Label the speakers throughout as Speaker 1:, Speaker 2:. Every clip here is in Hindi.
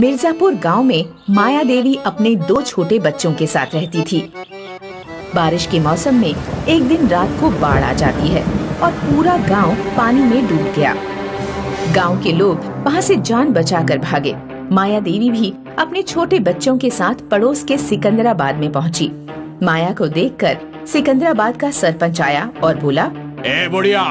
Speaker 1: मिर्जापुर गांव में माया देवी अपने 2 छोटे बच्चों के साथ रहती थी। बारिश के मौसम में एक दिन रात को बाढ़ आ जाती है और पूरा गांव पानी में डूब गया। गांव के लोग वहां से जान बचाकर भागे। माया देवी भी अपने छोटे बच्चों के साथ पड़ोस के सिकंदराबाद में पहुंची। माया को देखकर सिकंदराबाद का सरपंच आया और बोला,
Speaker 2: ए बुढ़िया,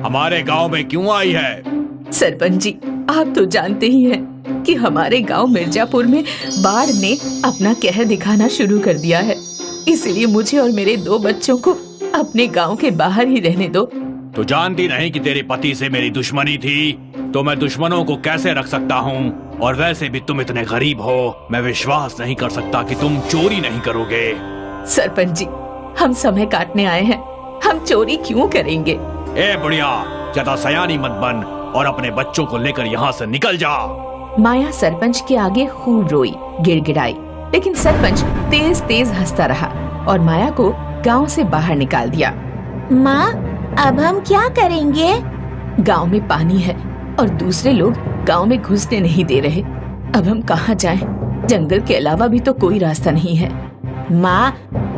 Speaker 2: हमारे गांव में क्यों आई है?
Speaker 1: सरपंच जी, आप तो जानते ही हैं कि हमारे गांव मिर्जापुर में बाढ़ ने अपना कहर दिखाना शुरू कर दिया है। इसलिए मुझे और मेरे 2 बच्चों को अपने गांव के बाहर ही रहने दो।
Speaker 2: तो जानती नहीं कि तेरे पति से मेरी दुश्मनी थी, तो मैं दुश्मनों को कैसे रख सकता हूँ? और वैसे भी तुम इतने गरीब हो, मैं विश्वास नहीं कर सकता कि तुम चोरी नहीं करोगे।
Speaker 1: सरपंच जी, हम समय काटने आए हैं, हम चोरी क्यों करेंगे?
Speaker 2: ए बुढ़िया, ज्यादा सयानी मत बन और अपने बच्चों को लेकर यहाँ से निकल जा।
Speaker 1: माया सरपंच के आगे खूब रोई, गिड़गिड़ाई, लेकिन सरपंच तेज तेज हंसता रहा और माया को गांव से बाहर निकाल दिया।
Speaker 3: माँ, अब हम क्या करेंगे?
Speaker 1: गांव में पानी है और दूसरे लोग गांव में घुसने नहीं दे रहे। अब हम कहाँ जाएं? जंगल के अलावा भी तो कोई रास्ता नहीं है।
Speaker 3: माँ,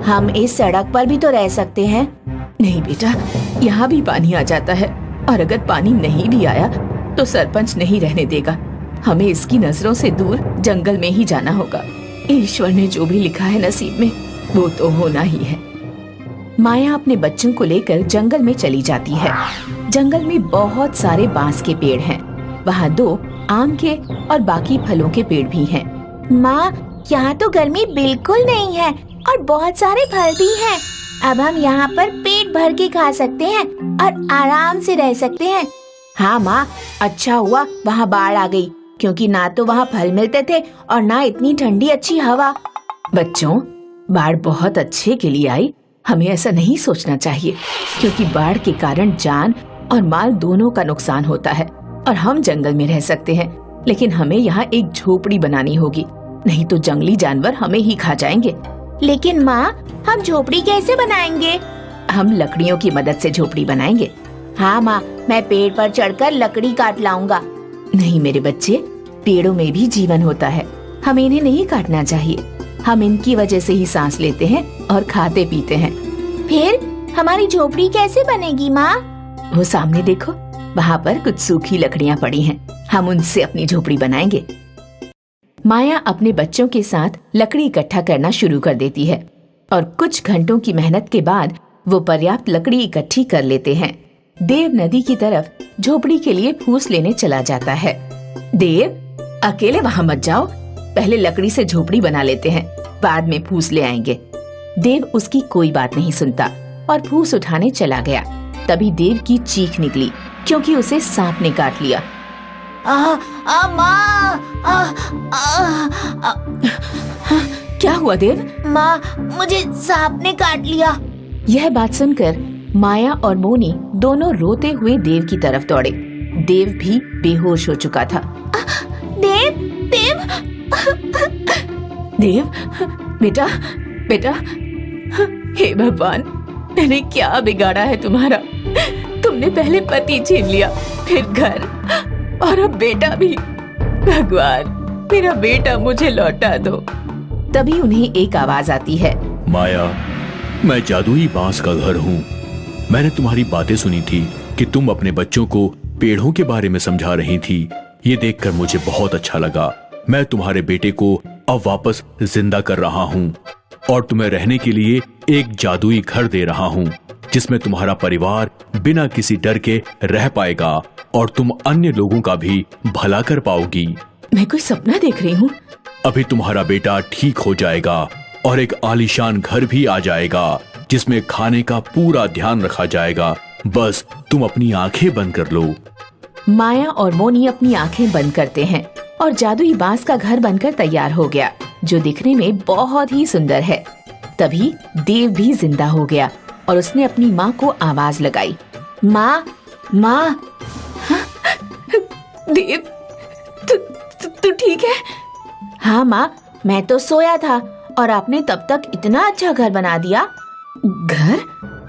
Speaker 3: हम इस सड़क पर भी तो रह सकते हैं।
Speaker 1: नहीं बेटा, यहाँ भी पानी आ जाता है और अगर पानी नहीं भी आया तो सरपंच नहीं रहने देगा। हमें इसकी नजरों से दूर जंगल में ही जाना होगा। ईश्वर ने जो भी लिखा है नसीब में, वो तो होना ही है। माया अपने बच्चों को लेकर जंगल में चली जाती है। जंगल में बहुत सारे बांस के पेड़ हैं। वहाँ 2 आम के और बाकी फलों के पेड़ भी हैं।
Speaker 3: माँ, यहाँ तो गर्मी बिल्कुल नहीं है और बहुत सारे फल भी हैं। अब हम यहाँ पर पेट भर के खा सकते हैं और आराम से रह सकते हैं। हाँ माँ, अच्छा हुआ वहाँ बाढ़ आ गई, क्योंकि ना तो वहाँ फल मिलते थे और ना इतनी ठंडी अच्छी हवा।
Speaker 1: बच्चों, बाढ़ बहुत अच्छे के लिए आई। हमें ऐसा नहीं सोचना चाहिए, क्योंकि बाढ़ के कारण जान और माल दोनों का नुकसान होता है। और हम जंगल में रह सकते हैं, लेकिन हमें यहाँ एक झोपड़ी बनानी होगी, नहीं तो जंगली जानवर हमें ही खा जाएंगे।
Speaker 3: लेकिन माँ, हम झोपड़ी कैसे बनाएंगे?
Speaker 1: हम लकड़ियों की मदद से झोपड़ी बनाएंगे।
Speaker 3: हाँ माँ, मैं पेड़ पर चढ़कर लकड़ी काट लाऊंगा।
Speaker 1: नहीं मेरे बच्चे, पेड़ों में भी जीवन होता है, हमें इन्हें नहीं काटना चाहिए। हम इनकी वजह से ही सांस लेते हैं और खाते पीते हैं।
Speaker 3: फिर हमारी झोपड़ी कैसे बनेगी माँ?
Speaker 1: वो सामने देखो, वहाँ पर कुछ सूखी लकड़ियाँ पड़ी हैं, हम उनसे अपनी झोपड़ी बनाएंगे। माया अपने बच्चों के साथ लकड़ी इकट्ठा करना शुरू कर देती है और कुछ घंटों की मेहनत के बाद वो पर्याप्त लकड़ी इकट्ठी कर लेते हैं। देव नदी की तरफ झोपड़ी के लिए फूस लेने चला जाता है। देव, अकेले वहाँ मत जाओ, पहले लकड़ी से झोपड़ी बना लेते हैं, बाद में फूस ले आएंगे। देव उसकी कोई बात नहीं सुनता और फूस उठाने चला गया। तभी देव की चीख निकली, क्योंकि उसे सांप ने काट लिया।
Speaker 3: माँ,
Speaker 1: क्या हुआ देव?
Speaker 3: माँ, मुझे सांप ने काट लिया।
Speaker 1: यह बात सुनकर माया और मोनी दोनों रोते हुए देव की तरफ दौड़े। देव भी बेहोश हो चुका था।
Speaker 3: देव, देव,
Speaker 1: देव, बेटा, बेटा, हे भगवान, मैंने क्या बिगाड़ा है तुम्हारा? तुमने पहले पति छीन लिया, फिर घर और अब बेटा भी। भगवान, मेरा बेटा मुझे लौटा दो। तभी उन्हें एक आवाज आती है।
Speaker 2: माया, मैं जादुई बांस का घर हूँ। मैंने तुम्हारी बातें सुनी थी कि तुम अपने बच्चों को पेड़ों के बारे में समझा रही थी। ये देखकर मुझे बहुत अच्छा लगा। मैं तुम्हारे बेटे को अब वापस जिंदा कर रहा हूँ और तुम्हें रहने के लिए एक जादुई घर दे रहा हूँ, जिसमें तुम्हारा परिवार बिना किसी डर के रह पाएगा और तुम अन्य लोगों का भी भला कर पाओगी।
Speaker 1: मैं कोई सपना देख रही हूँ?
Speaker 2: अभी तुम्हारा बेटा ठीक हो जाएगा और एक आलीशान घर भी आ जाएगा, जिसमें खाने का पूरा ध्यान रखा जाएगा। बस तुम अपनी आंखें बंद कर लो।
Speaker 1: माया और मोनी अपनी आंखें बंद करते हैं और जादुई बांस का घर बनकर तैयार हो गया, जो दिखने में बहुत ही सुंदर है। तभी देव भी जिंदा हो गया और उसने अपनी माँ को आवाज लगाई।
Speaker 3: माँ, माँ।
Speaker 1: देव, तू ठीक है?
Speaker 3: हाँ माँ, मैं तो सोया था और आपने तब तक इतना अच्छा घर बना दिया।
Speaker 1: घर?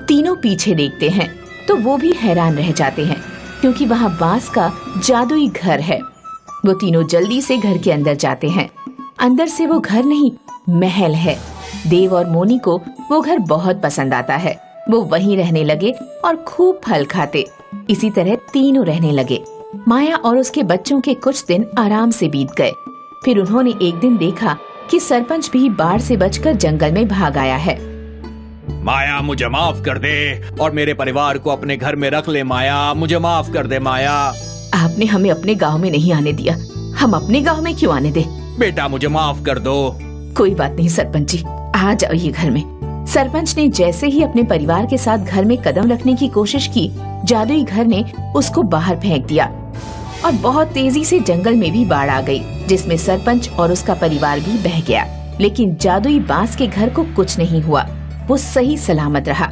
Speaker 1: तीनों पीछे देखते हैं तो वो भी हैरान रह जाते हैं, क्योंकि वहाँ बांस का जादुई घर है। वो तीनों जल्दी से घर के अंदर जाते हैं। अंदर से वो घर नहीं, महल है। देव और मोनी को वो घर बहुत पसंद आता है। वो वहीं रहने लगे और खूब फल खाते। इसी तरह तीनों रहने लगे। माया और उसके बच्चों के कुछ दिन आराम से बीत गए। फिर उन्होंने एक दिन देखा कि सरपंच भी बाढ़ से बचकर जंगल में भाग आया है।
Speaker 2: माया, मुझे माफ कर दे और मेरे परिवार को अपने घर में रख ले। माया, मुझे माफ कर दे। माया,
Speaker 1: आपने हमें अपने गांव में नहीं आने दिया, हम अपने गांव में क्यों आने दे?
Speaker 2: बेटा, मुझे माफ कर दो।
Speaker 1: कोई बात नहीं सरपंच जी, आ जाइए घर में। सरपंच ने जैसे ही अपने परिवार के साथ घर में कदम रखने की कोशिश की, जादुई घर ने उसको बाहर फेंक दिया और बहुत तेजी से जंगल में भी बाढ़ आ गई, जिसमें सरपंच और उसका परिवार भी बह गया। लेकिन जादुई बांस के घर को कुछ नहीं हुआ, वो सही सलामत रहा।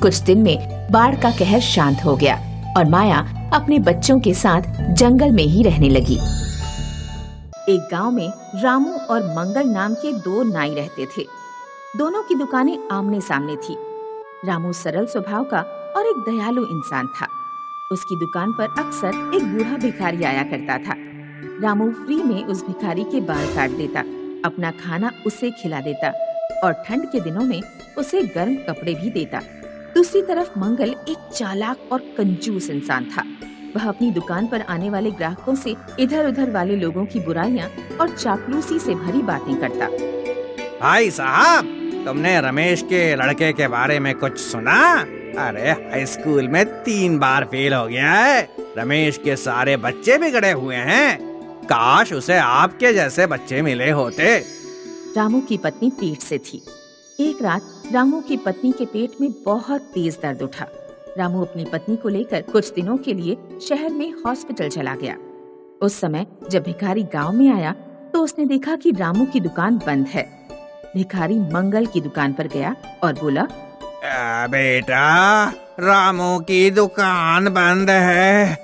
Speaker 1: कुछ दिन में बाढ़ का कहर शांत हो गया और माया अपने बच्चों के साथ जंगल में ही रहने लगी। एक गांव में रामू और मंगल नाम के दो नाई रहते थे। दोनों की दुकानें आमने सामने थी। रामू सरल स्वभाव का और एक दयालु इंसान था। उसकी दुकान पर अक्सर एक बूढ़ा भिखारी आया करता था। रामू फ्री में उस भिखारी के बाल काट देता, अपना खाना उसे खिला देता और ठंड के दिनों में उसे गर्म कपड़े भी देता। दूसरी तरफ मंगल एक चालाक और कंजूस इंसान था। वह अपनी दुकान पर आने वाले ग्राहकों से इधर उधर वाले लोगों की बुराइयां और चापलूसी से भरी बातें करता।
Speaker 4: भाई साहब, तुमने रमेश के लड़के के बारे में कुछ सुना? अरे हाई स्कूल में 3 बार फेल हो गया है। रमेश के सारे बच्चे बिगड़े हुए हैं। काश उसे आपके जैसे बच्चे मिले होते।
Speaker 1: रामू की पत्नी पेट से थी। एक रात रामू की पत्नी के पेट में बहुत तेज दर्द उठा। रामू अपनी पत्नी को लेकर कुछ दिनों के लिए शहर में हॉस्पिटल चला गया। उस समय जब भिखारी गांव में आया तो उसने देखा कि रामू की दुकान बंद है। भिखारी मंगल की दुकान पर गया और बोला,
Speaker 4: बेटा, रामू की दुकान बंद है।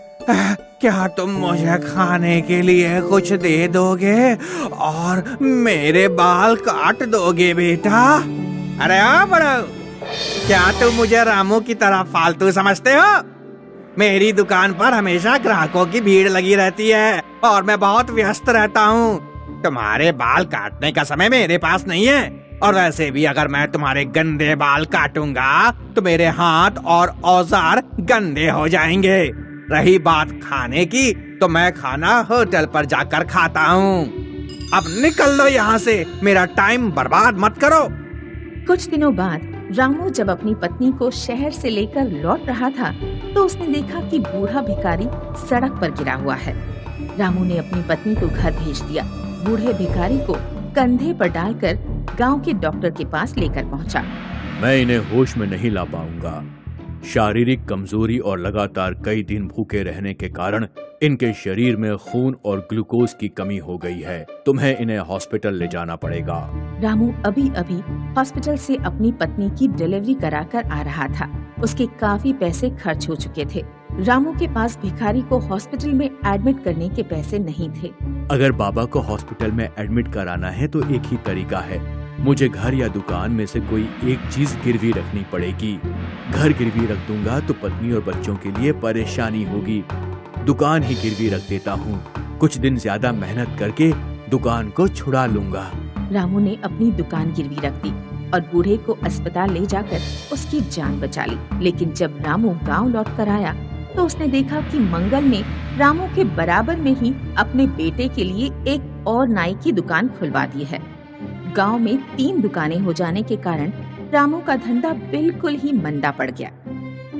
Speaker 4: क्या तुम मुझे खाने के लिए कुछ दे दोगे और मेरे बाल काट दोगे बेटा? अरे बड़ो, क्या तुम मुझे रामू की तरह फालतू समझते हो? मेरी दुकान पर हमेशा ग्राहकों की भीड़ लगी रहती है और मैं बहुत व्यस्त रहता हूँ। तुम्हारे बाल काटने का समय मेरे पास नहीं है और वैसे भी अगर मैं तुम्हारे गंदे बाल काटूंगा तो मेरे हाथ और औजार गंदे हो जाएंगे। रही बात खाने की, तो मैं खाना होटल पर जाकर खाता हूँ। अब निकल लो यहाँ से, मेरा टाइम बर्बाद मत करो।
Speaker 1: कुछ दिनों बाद रामू जब अपनी पत्नी को शहर से लेकर लौट रहा था तो उसने देखा कि बूढ़ा भिखारी सड़क पर गिरा हुआ है। रामू ने अपनी पत्नी को घर भेज दिया। बूढ़े भिखारी को कंधे पर डालकर गांव के डॉक्टर के पास लेकर पहुंचा।
Speaker 2: मैं इन्हें होश में नहीं ला पाऊंगा। शारीरिक कमजोरी और लगातार कई दिन भूखे रहने के कारण इनके शरीर में खून और ग्लूकोज की कमी हो गई है। तुम्हें इन्हें हॉस्पिटल ले जाना पड़ेगा।
Speaker 1: रामू अभी अभी हॉस्पिटल से अपनी पत्नी की डिलीवरी कराकर आ रहा था। उसके काफी पैसे खर्च हो चुके थे। रामू के पास भिखारी को हॉस्पिटल में एडमिट करने के पैसे नहीं थे।
Speaker 2: अगर बाबा को हॉस्पिटल में एडमिट कराना है तो एक ही तरीका है, मुझे घर या दुकान में से कोई एक चीज गिरवी रखनी पड़ेगी। घर गिरवी रख दूंगा तो पत्नी और बच्चों के लिए परेशानी होगी। दुकान ही गिरवी रख देता हूँ। कुछ दिन ज्यादा मेहनत करके दुकान को छुड़ा लूंगा।
Speaker 1: रामू ने अपनी दुकान गिरवी रख दी और बूढ़े को अस्पताल ले जाकर उसकी जान बचा ली। लेकिन जब रामू गांव लौट कर आया तो उसने देखा कि मंगल ने रामू के बराबर में ही अपने बेटे के लिए एक और नाई की दुकान खुलवा दी है। गांव में 3 दुकानें हो जाने के कारण रामू का धंधा बिल्कुल ही मंदा पड़ गया।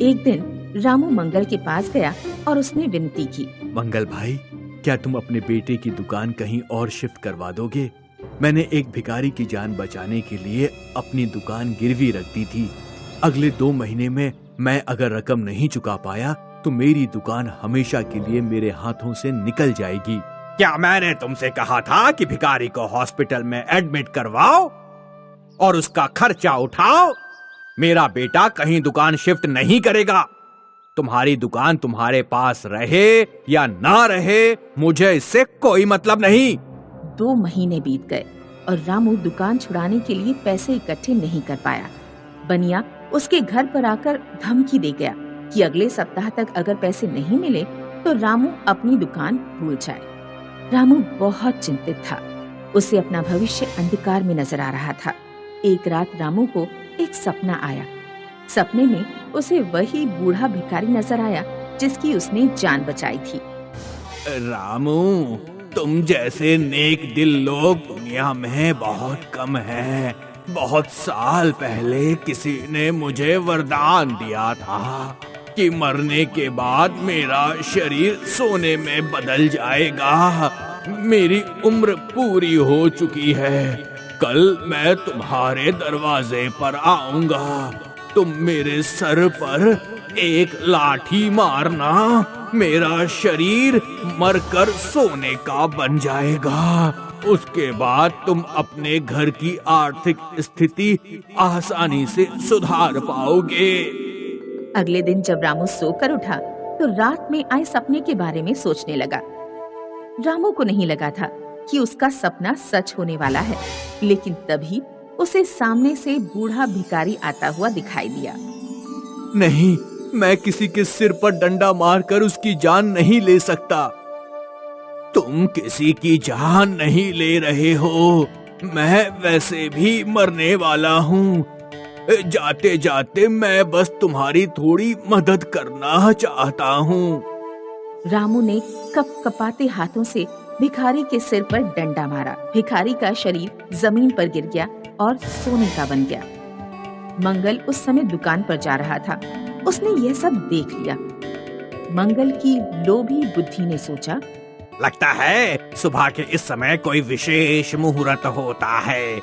Speaker 1: एक दिन रामू मंगल के पास गया और उसने विनती की,
Speaker 2: मंगल भाई, क्या तुम अपने बेटे की दुकान कहीं और शिफ्ट करवा दोगे? मैंने एक भिखारी की जान बचाने के लिए अपनी दुकान गिरवी रख दी थी। अगले 2 महीने में मैं अगर रकम नहीं चुका पाया तो मेरी दुकान हमेशा के लिए मेरे हाथों से निकल जाएगी।
Speaker 4: क्या मैंने तुमसे कहा था कि भिखारी को हॉस्पिटल में एडमिट करवाओ और उसका खर्चा उठाओ? मेरा बेटा कहीं दुकान शिफ्ट नहीं करेगा। तुम्हारी दुकान तुम्हारे पास रहे या ना रहे, मुझे इससे कोई मतलब नहीं।
Speaker 1: 2 महीने बीत गए और रामू दुकान छुड़ाने के लिए पैसे इकट्ठे नहीं कर पाया। बनिया उसके घर पर आकर धमकी दे गया कि अगले सप्ताह तक अगर पैसे नहीं मिले तो रामू अपनी दुकान भूल जाए। रामू बहुत चिंतित था। उसे अपना भविष्य अंधकार में नजर आ रहा था। एक रात रामू को एक सपना आया। सपने में उसे वही बूढ़ा भिखारी नजर आया जिसकी उसने जान बचाई थी।
Speaker 4: रामू, तुम जैसे नेक दिल लोग दुनिया में बहुत कम हैं। बहुत साल पहले किसी ने मुझे वरदान दिया था कि मरने के बाद मेरा शरीर सोने में बदल जाएगा। मेरी उम्र पूरी हो चुकी है। कल मैं तुम्हारे दरवाजे पर आऊंगा। तुम मेरे सर पर एक लाठी मारना, मेरा शरीर मरकर सोने का बन जाएगा। उसके बाद तुम अपने घर की आर्थिक स्थिति आसानी से सुधार पाओगे।
Speaker 1: अगले दिन जब रामू सोकर उठा तो रात में आए सपने के बारे में सोचने लगा। रामू को नहीं लगा था कि उसका सपना सच होने वाला है, लेकिन तभी उसे सामने से बूढ़ा भिखारी आता हुआ दिखाई दिया।
Speaker 2: नहीं, मैं किसी के सिर पर डंडा मारकर उसकी जान नहीं ले सकता।
Speaker 4: तुम किसी की जान नहीं ले रहे हो। मैं वैसे भी मरने वाला हूँ। जाते जाते मैं बस तुम्हारी थोड़ी मदद करना चाहता हूँ।
Speaker 1: रामू ने कपकपाते हाथों से भिखारी के सिर पर डंडा मारा। भिखारी का शरीर जमीन पर गिर गया और सोने का बन गया। मंगल उस समय दुकान पर जा रहा था। उसने यह सब देख लिया। मंगल की लोभी बुद्धि ने सोचा,
Speaker 4: लगता है सुबह के इस समय कोई विशेष मुहूर्त होता है।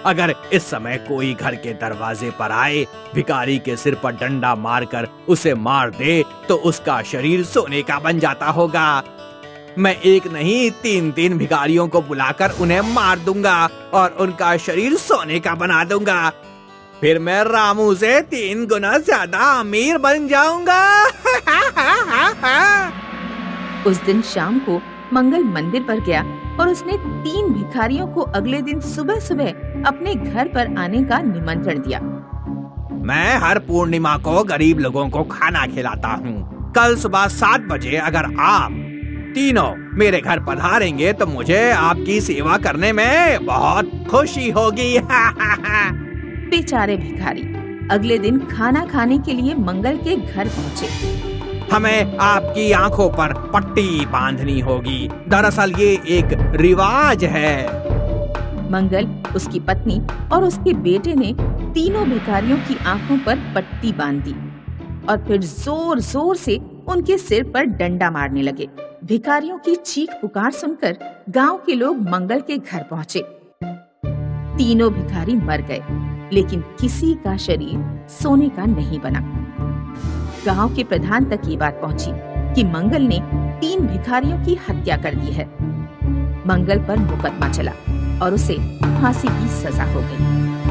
Speaker 4: अगर इस समय कोई घर के दरवाजे पर आए, भिखारी के सिर पर डंडा मारकर उसे मार दे तो उसका शरीर सोने का बन जाता होगा। मैं एक नहीं 3 भिखारियों को बुलाकर उन्हें मार दूंगा और उनका शरीर सोने का बना दूंगा। फिर मैं रामू से 3 गुना ज्यादा अमीर बन जाऊंगा।
Speaker 1: उस दिन शाम को मंगल मंदिर पर गया और उसने 3 भिखारियों को अगले दिन सुबह सुबह अपने घर पर आने का निमंत्रण दिया।
Speaker 4: मैं हर पूर्णिमा को गरीब लोगों को खाना खिलाता हूँ। कल सुबह 7 बजे अगर आप तीनों मेरे घर पधारेंगे तो मुझे आपकी सेवा करने में बहुत खुशी होगी।
Speaker 1: बेचारे भिखारी अगले दिन खाना खाने के लिए मंगल के घर पहुँचे।
Speaker 4: हमें आपकी आंखों पर पट्टी बांधनी होगी। दरअसल ये एक रिवाज है।
Speaker 1: मंगल, उसकी पत्नी और उसके बेटे ने तीनों भिखारियों की आंखों पर पट्टी बांध दी और फिर जोर जोर से उनके सिर पर डंडा मारने लगे। भिखारियों की चीख पुकार सुनकर गांव के लोग मंगल के घर पहुंचे। तीनों भिखारी मर गए, लेकिन किसी का शरीर सोने का नहीं बना। गांव के प्रधान तक ये बात पहुंची कि मंगल ने 3 भिखारियों की हत्या कर दी है। मंगल पर मुकदमा चला और उसे फांसी की सजा हो गई।